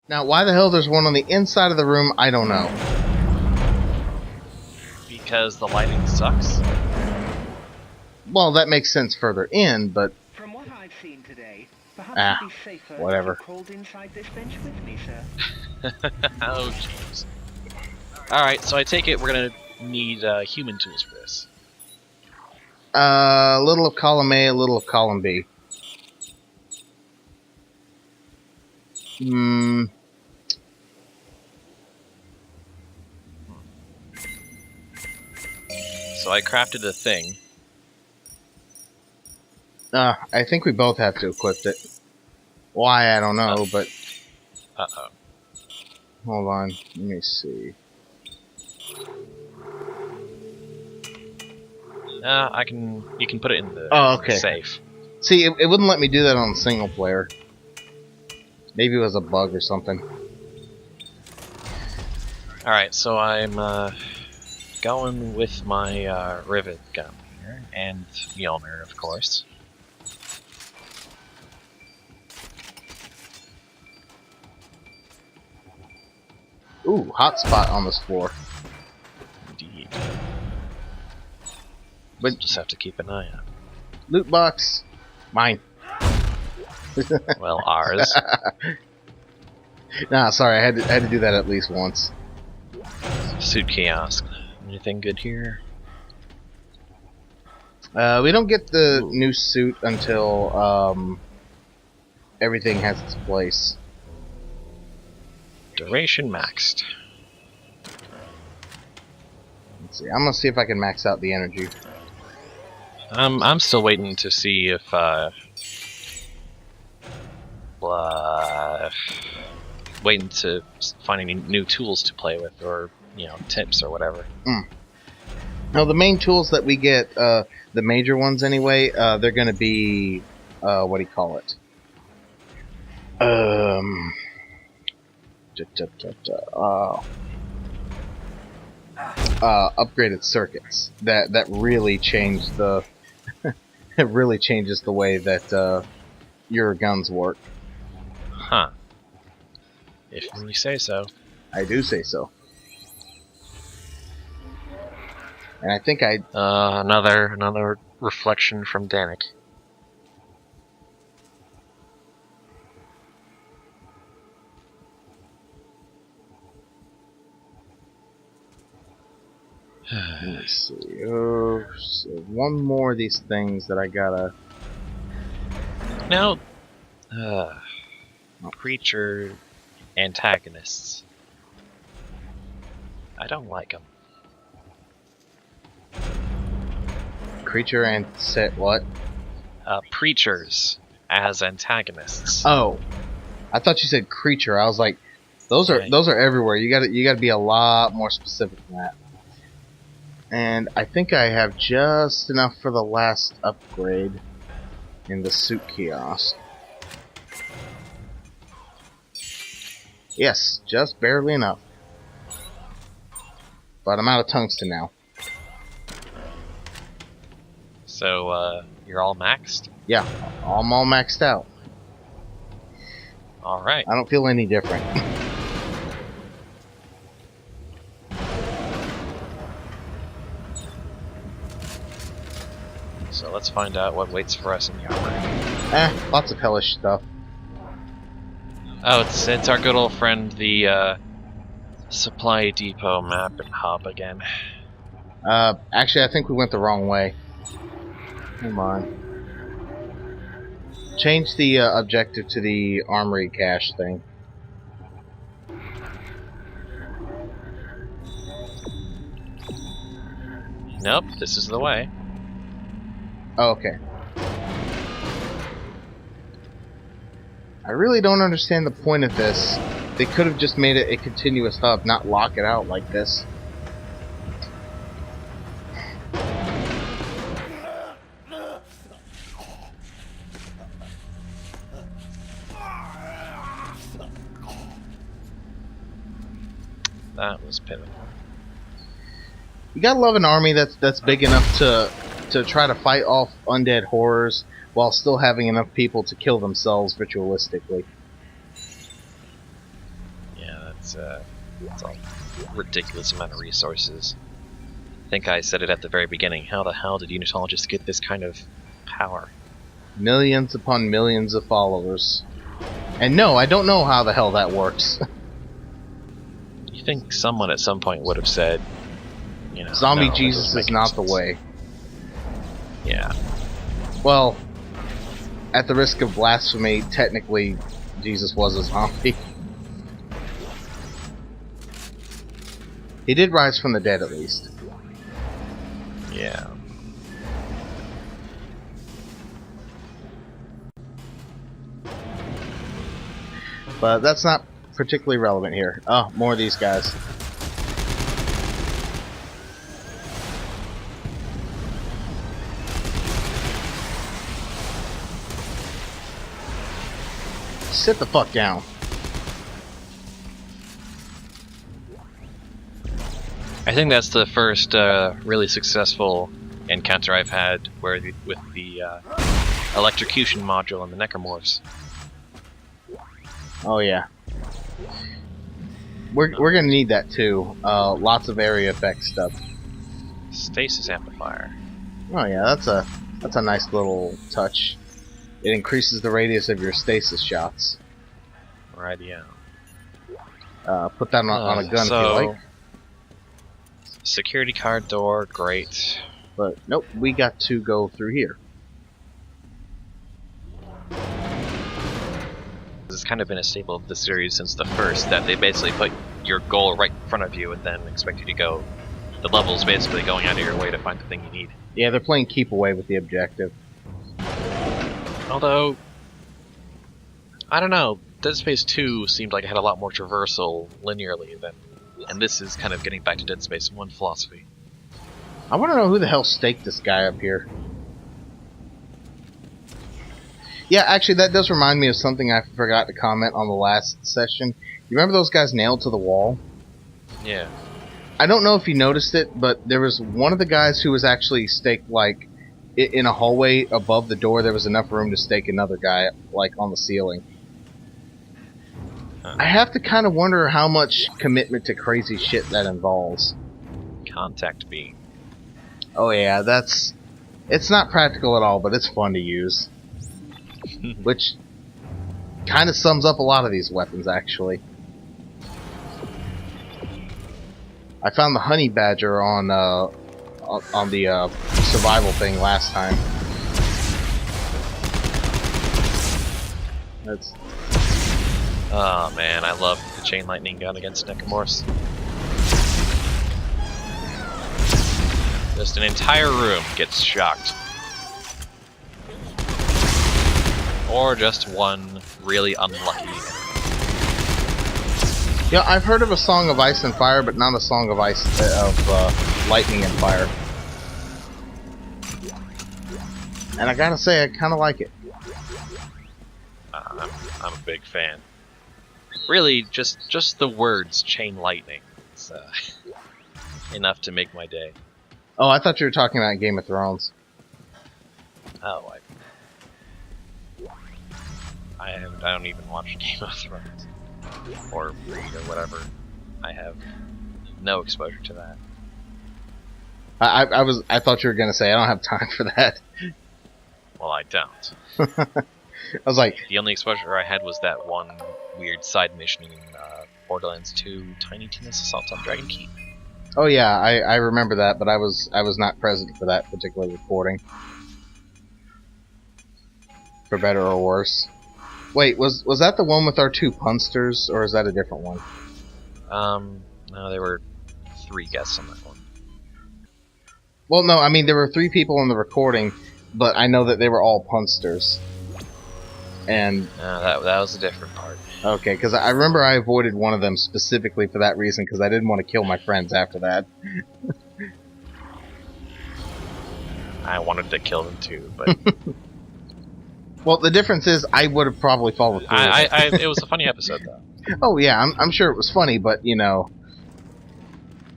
Now, why the hell there's one on the inside of the room, I don't know. Because the lighting sucks? Well, that makes sense further in, but... From what I've seen today, perhaps it'd be safer whatever. if you crawled inside this bench with me, sir. Oh, jeez. Alright, so I take it we're gonna need human tools for this. A little of column A, a little of column B. So I crafted a thing. I think we both have to equip it. Why, I don't know, but... Uh-oh. Hold on, let me see. You can put it in the safe. See, it wouldn't let me do that on single player. Maybe it was a bug or something. Alright, so I'm going with my rivet gun here, and Mjolnir, of course. Ooh, hot spot on this floor. Indeed. But just have to keep an eye out. Loot box. Mine. Well, ours. Nah, sorry, I had to do that at least once. Suit kiosk. Anything good here? We don't get the new suit until everything has its place. Duration maxed. Let's see. I'm gonna see if I can max out the energy. I'm still waiting to see if waiting to find any new tools to play with, or tips or whatever. Now the main tools that we get, the major ones anyway, they're gonna be what do you call it? Upgraded circuits that really change the it really changes the way that your guns work. Huh. If you say so. I do say so. And I think another reflection from Danik. Let's see. Oh, so one more of these things that I gotta. Now, creature antagonists. I don't like them. Creature and set what? Preachers as antagonists. Oh, I thought you said creature. I was like, those are everywhere. You gotta be a lot more specific than that. And I think I have just enough for the last upgrade in the suit kiosk. Yes, just barely enough. But I'm out of tungsten now. So, you're all maxed? Yeah, I'm all maxed out. Alright. I don't feel any different. So let's find out what waits for us in the armory. Lots of hellish stuff. Oh, it's our good old friend, the supply depot map and hub again. Actually, I think we went the wrong way. Come on. Change the objective to the armory cache thing. Nope, this is the way. Oh, okay. I really don't understand the point of this. They could have just made it a continuous hub, not lock it out like this. That was pivotal. You gotta love an army that's big enough to try to fight off undead horrors while still having enough people to kill themselves ritualistically. it's a ridiculous amount of resources. I think I said it at the very beginning. How the hell did Unitologists get this kind of power? Millions upon millions of followers. And no, I don't know how the hell that works. You think someone at some point would have said, you know, Zombie no, Jesus is not the way. Yeah. Well, at the risk of blasphemy, technically, Jesus was a zombie. He did rise from the dead, at least. Yeah. But that's not particularly relevant here. Oh, more of these guys. Sit the fuck down. I think that's the first really successful encounter I've had where with the electrocution module and the necromorphs. Oh yeah. We're gonna need that too. Lots of area effect stuff. Stasis amplifier. Oh yeah, that's a nice little touch. It increases the radius of your stasis shots. Right, yeah. Put that on a gun if you like. Security card door, great. But nope, we got to go through here. This has kind of been a staple of the series since the first, that they basically put your goal right in front of you and then expect you to go the levels basically going out of your way to find the thing you need. Yeah, they're playing keep away with the objective. Although, I don't know, Dead Space 2 seemed like it had a lot more traversal linearly than, and this is kind of getting back to Dead Space 1 philosophy. I want to know who the hell staked this guy up here. Yeah, actually, that does remind me of something I forgot to comment on the last session. You remember those guys nailed to the wall? Yeah. I don't know if you noticed it, but there was one of the guys who was actually staked, like, in a hallway above the door. There was enough room to stake another guy, like, on the ceiling. I have to kind of wonder how much commitment to crazy shit that involves. Contact beam. Oh yeah, it's not practical at all, but it's fun to use. Which kind of sums up a lot of these weapons, actually. I found the honey badger on the survival thing last time. That's. Oh man, I love the chain lightning gun against necromorphs. Just an entire room gets shocked. Or just one really unlucky. Yeah, I've heard of a Song of Ice and Fire, but not a Song of Ice Lightning and Fire. And I gotta say, I kind of like it. I'm a big fan. Really, just the words "chain lightning" is enough to make my day. Oh, I thought you were talking about Game of Thrones. Oh, I don't even watch Game of Thrones or read or whatever. I have no exposure to that. I thought you were gonna say I don't have time for that. Well, I don't. I was like, the only exposure I had was that one weird side mission in Borderlands 2, Tiny Tina's Assault on Dragon Keep. Oh yeah, I remember that, but I was not present for that particular recording. For better or worse. Wait, was that the one with our two punsters, or is that a different one? No, there were 3 guests on that one. Well, no, I mean there were 3 people in the recording, but I know that they were all punsters. And that was a different part. Okay, because I remember I avoided one of them specifically for that reason, because I didn't want to kill my friends after that. I wanted to kill them too, but... Well, the difference is I would have probably followed through. It was a funny episode, though. Oh yeah, I'm sure it was funny, but, you know...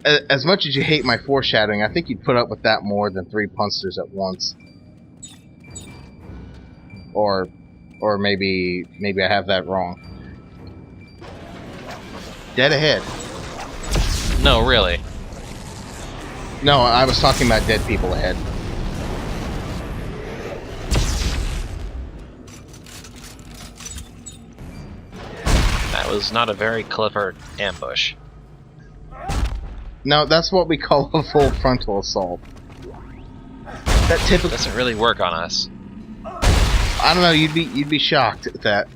As much as you hate my foreshadowing, I think you'd put up with that more than 3 punsters at once. Or maybe I have that wrong. Dead ahead. No, really. No, I was talking about dead people ahead. That was not a very clever ambush. No, that's what we call a full frontal assault. That typically Doesn't really work on us. I don't know. You'd be shocked at that.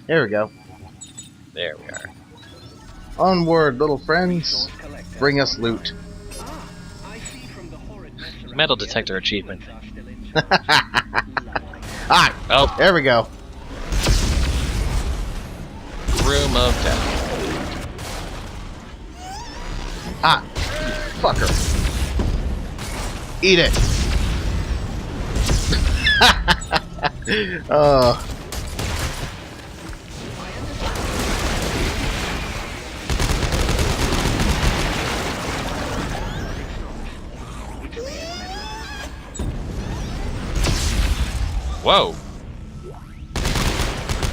There we go. There we are. Onward, little friends. Bring us loot. Metal detector achievement. Ah! Oh, There we go. room of death. Ah! Fucker. Eat it. Oh. Whoa!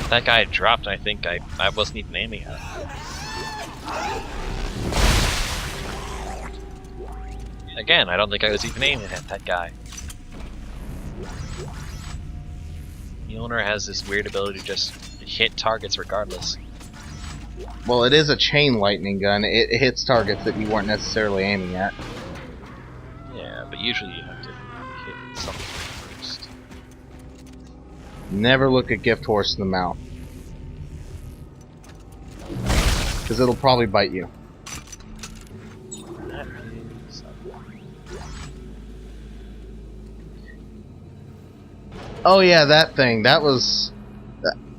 That guy dropped, I think I wasn't even aiming at him. Again, I don't think I was even aiming at that guy. The owner has this weird ability to just hit targets regardless. Well, it is a chain lightning gun. It hits targets that you weren't necessarily aiming at. Yeah, but usually you have to hit something first. Never look a gift horse in the mouth. Because it'll probably bite you. That is... Oh yeah, that thing. That was...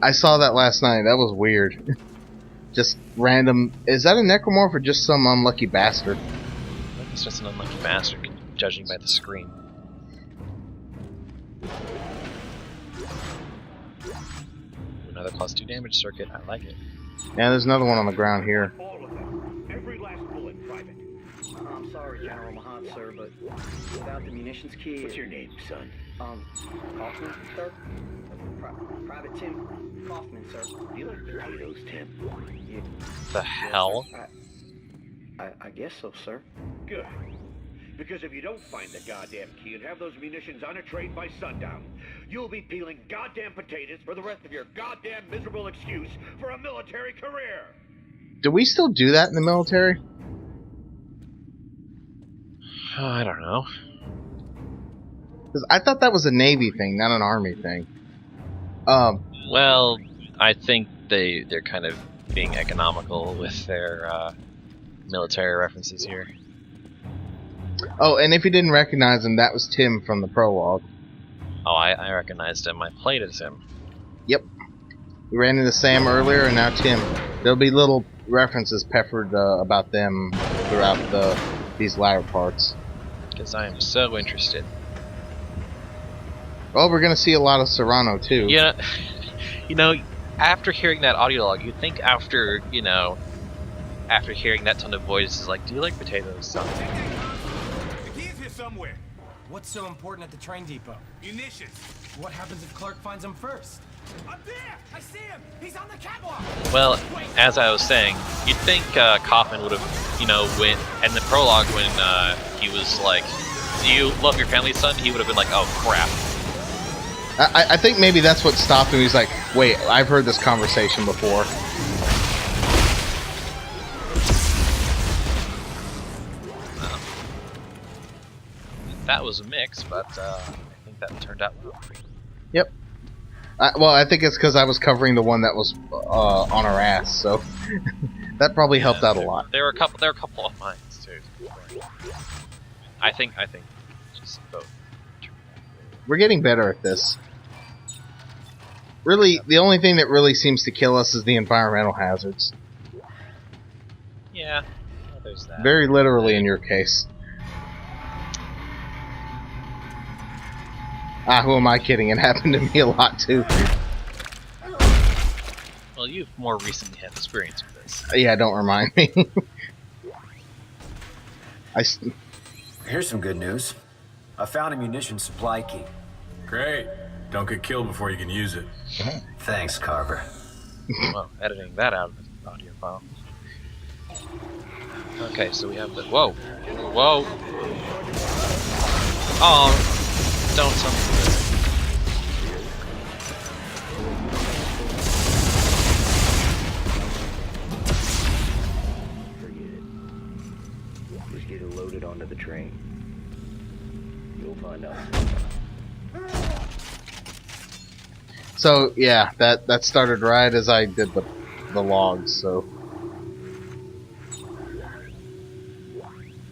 I saw that last night. That was weird. Just random... Is that a necromorph or just some unlucky bastard? I think it's just an unlucky bastard, judging by the screen. Another +2 damage circuit, I like it. Yeah, there's another one on the ground here. All of them. Every last bullet, Private. I'm sorry, General Mahat, sir, but without the munitions key... What's your name, son? Kaufman, sir? Private Tim Kaufman, sir. Do you like potatoes, Tim? Yeah. The hell? I guess so, sir. Good. Because if you don't find the goddamn key and have those munitions on a train by sundown, you'll be peeling goddamn potatoes for the rest of your goddamn miserable excuse for a military career. Do we still do that in the military? I don't know. Because I thought that was a Navy thing, not an Army thing. Well, I think they're kind of being economical with their military references here. Oh, and if you didn't recognize him, that was Tim from the prologue. Oh, I recognized him. I played as him. Yep. We ran into Sam earlier, and now Tim. There'll be little references peppered about them throughout these latter parts. Because I am so interested. Well, we're gonna see a lot of Serrano too. Yeah, you know, after hearing that audio log, you'd think after hearing that tone of voices, like, do you like potatoes, son? The key's here somewhere. What's so important at the train depot? Munitions. What happens if Clark finds them first? Up there! I see him! He's on the catwalk! Well, as I was saying, you'd think Kaufman would have, went in the prologue when he was like, "Do you love your family, son?" He would have been like, "Oh crap." I think maybe that's what stopped him. He's like, wait, I've heard this conversation before. That was a mix, but I think that turned out well. Yep. Well, I think it's because I was covering the one that was on our ass, so that probably helped out a lot. There were a couple of mines too. I think just both. We're getting better at this. Really, the only thing that really seems to kill us is the environmental hazards. Yeah, there's that. Very literally in your case. Ah, who am I kidding? It happened to me a lot too. Well, you've more recently had experience with this. Yeah, don't remind me. Here's some good news. I found a munitions supply key. Great. Don't get killed before you can use it. Thanks, Carver. Well, editing that out of the audio file. Okay, so we have the... Whoa! Whoa! Oh, don't tell me this. Forget it. Just get it loaded onto the train. You'll find out. So yeah, that started right as I did the logs. So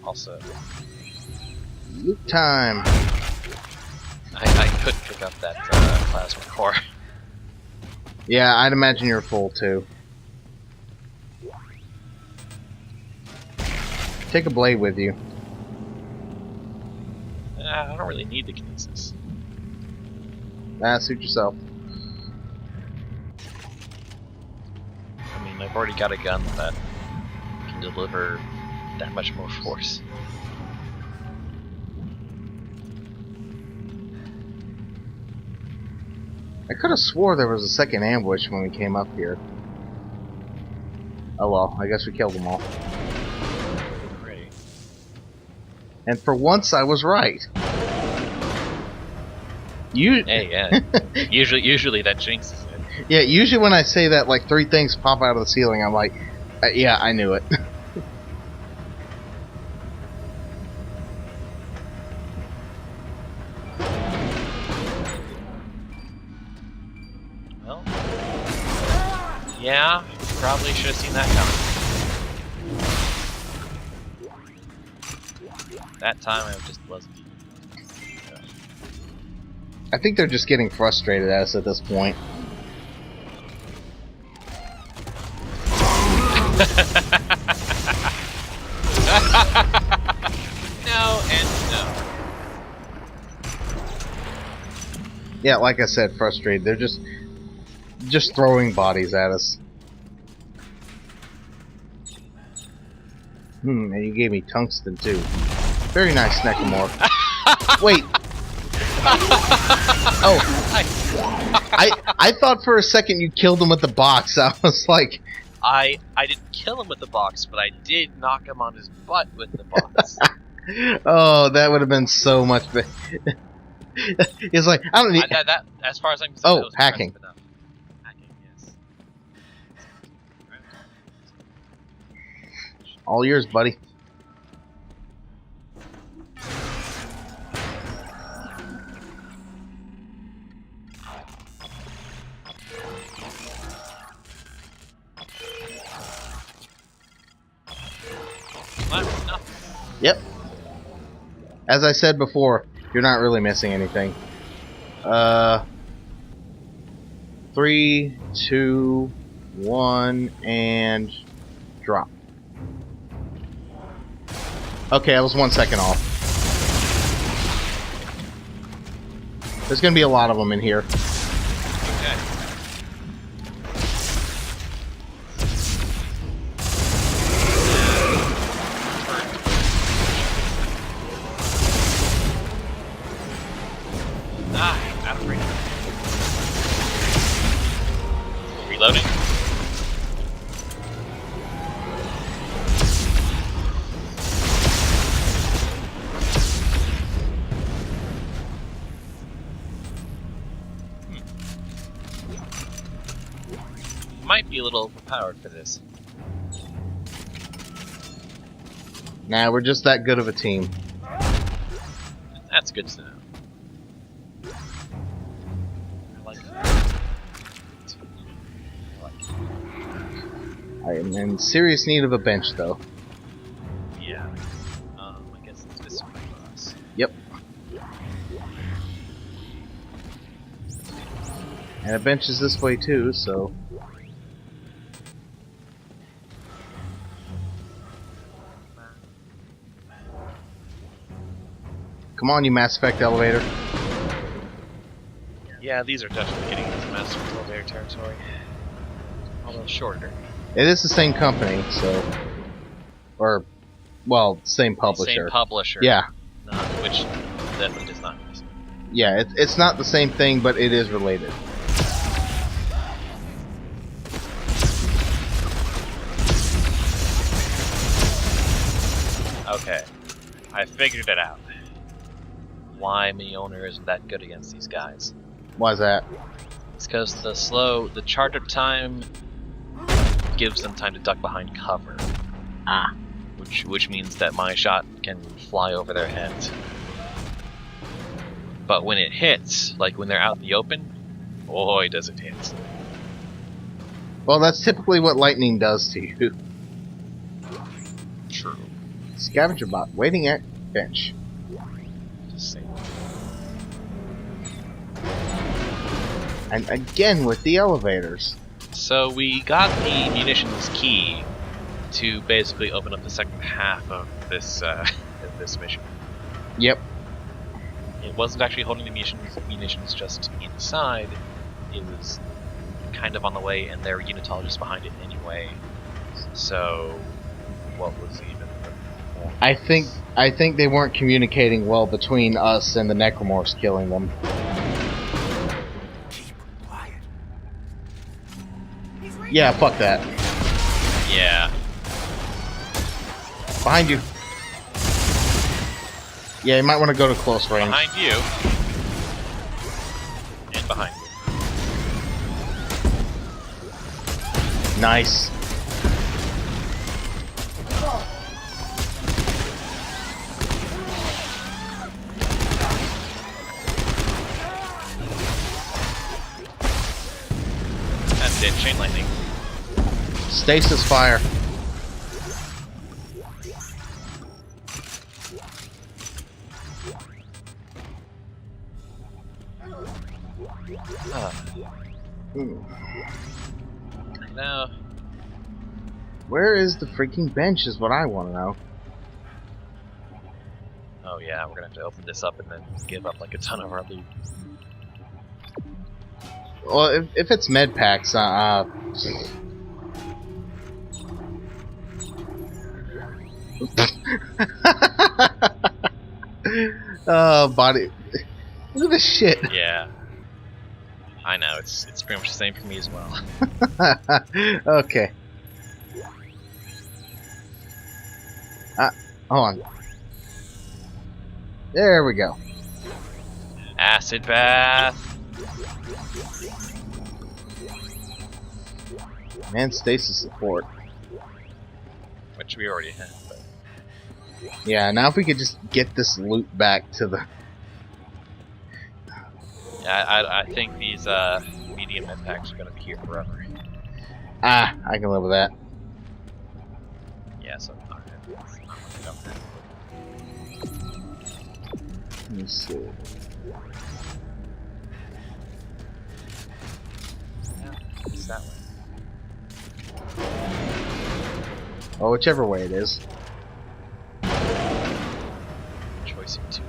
Also, loot time. I could pick up that plasma core. Yeah, I'd imagine you're full too. Take a blade with you. I don't really need the kinesis. Suit yourself. I mean, I've already got a gun that can deliver that much more force. I could have swore there was a second ambush when we came up here. Oh well, I guess we killed them all. Great. And for once, I was right. You. Hey, yeah. usually that jinxes it. Yeah, usually when I say that, like 3 things pop out of the ceiling, I'm like, yeah, I knew it. Well, yeah, probably should have seen that coming. That time I just wasn't. I think they're just getting frustrated at us at this point. No and no. Yeah, like I said, frustrated. They're just throwing bodies at us. And you gave me tungsten too. Very nice, Necromorph. Wait. Oh, I thought for a second you killed him with the box. I was like, I didn't kill him with the box, but I did knock him on his butt with the box. oh, that would have been so much better. It's like I don't need that as far as I'm concerned. Oh, hacking. Hacking, yes. All yours, buddy. Yep. As I said before, you're not really missing anything. 3, 2, 1, and drop. Okay, I was 1 second off. There's gonna be a lot of them in here. Okay. Out of range. Reloading. Might be a little overpowered for this. Nah, we're just that good of a team. That's good to know. I am in serious need of a bench, though. Yeah. I guess it's this way for us. Yep. And a bench is this way too, so. Come on, you Mass Effect elevator. Yeah, these are definitely getting into Mass Effect elevator territory. Although shorter. It is the same company, so. Or, well, same publisher. Same publisher. Yeah. definitely does not. Yeah, it's not the same thing, but it is related. Okay, I figured it out. Why Mjolnir isn't that good against these guys? Why's that? It's because the charge-up time gives them time to duck behind cover. Ah. Which means that my shot can fly over their heads. But when it hits, like when they're out in the open, boy does it hit. Well, that's typically what lightning does to you. True. Scavenger bot waiting at bench. Just saying. And again with the elevators. So we got the munitions key to basically open up the second half of this mission. Yep. It wasn't actually holding the munitions just inside. It was kind of on the way, and there were Unitologists behind it anyway. So, what was even the point? I think they weren't communicating well between us and the necromorphs killing them. Keep quiet. Yeah, fuck that. Yeah. Behind you. Yeah, you might want to go to close range. Behind you. And behind you. Nice. That's it, chain lightning. Stasis fire. No. Where is the freaking bench is what I want to know. Oh yeah, we're gonna have to open this up and then give up like a ton of our loot. Well, if it's med packs, body. Look at this shit. Yeah. I know, it's pretty much the same for me as well. Okay. Hold on. There we go. Acid bath. And stasis support. Which we already have, but Yeah, now if we could just get this loot back to the... yeah, I think these medium impacts are gonna be here forever. Ah, I can live with that. Yeah, so alright. Let me see. Yeah, it's that way. Oh, whichever way it is. Choice of two.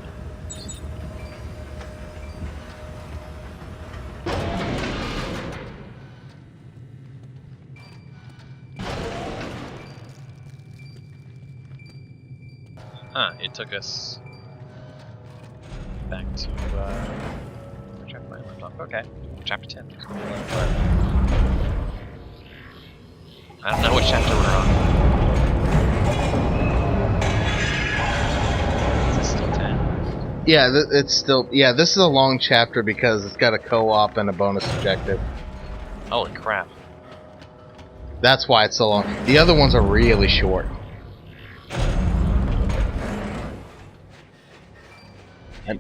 Huh, it took us back to, where chapter I left off? Okay, chapter 10. I don't know what chapter we're on. Is this still 10? Yeah, it's still... Yeah, this is a long chapter because it's got a co-op and a bonus objective. Holy crap. That's why it's so long. The other ones are really short.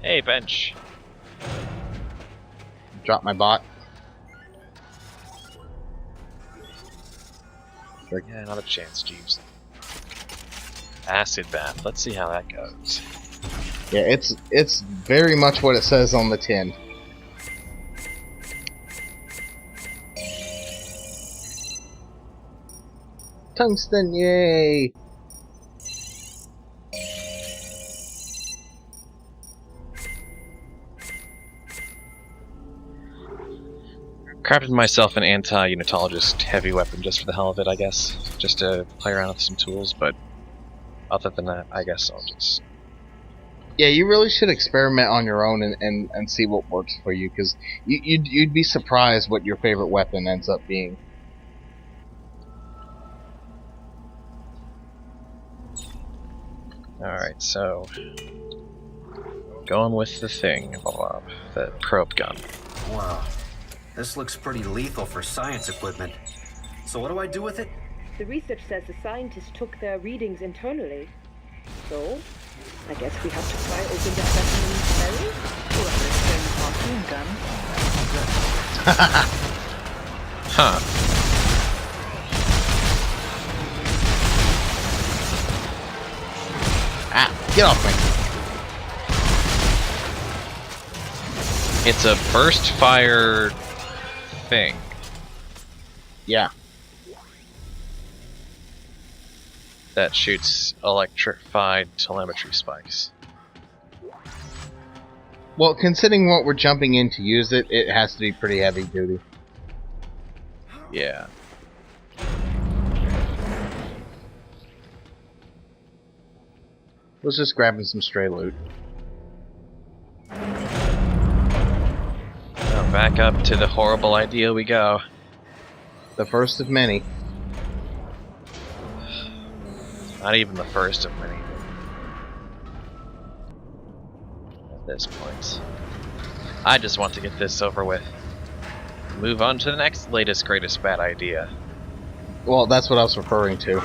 Hey, Bench. Drop my bot. Yeah, not a chance, Jeeves. Acid bath. Let's see how that goes. Yeah, it's very much what it says on the tin. Tungsten, yay! Crafted myself an anti-Unitologist heavy weapon just for the hell of it, I guess. Just to play around with some tools, but other than that, I guess I'll just... Yeah, you really should experiment on your own and see what works for you, because you'd be surprised what your favorite weapon ends up being. Alright, so... going with the thing, the probe gun. Wow. This looks pretty lethal for science equipment. So what do I do with it? The research says the scientists took their readings internally. So, I guess we have to pry open the specimen's belly? Huh. Ah, get off me. It's a burst fire thing. Yeah. That shoots electrified telemetry spikes. Well, considering what we're jumping in to use it, it has to be pretty heavy duty. Yeah. Was just grabbing some stray loot. Now back up to the horrible idea we go. The first of many. Not even the first of many. At this point. I just want to get this over with. Move on to the next latest greatest bad idea. Well, that's what I was referring to.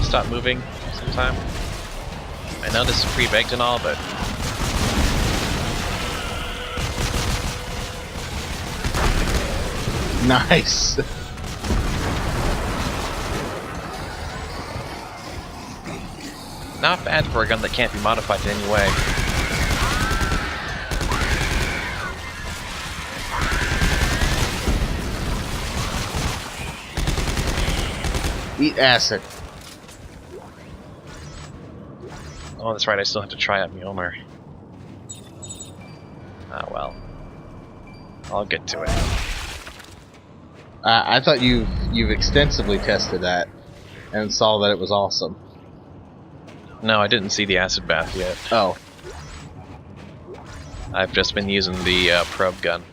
Stop moving sometime. I know this is pre-baked and all, but... Nice. Not bad for a gun that can't be modified in any way. Eat acid. Oh, that's right, I still have to try out Mjolnir. Ah, well. I'll get to it. I thought you've extensively tested that and saw that it was awesome. No, I didn't see the acid bath yet. Oh. I've just been using the probe gun.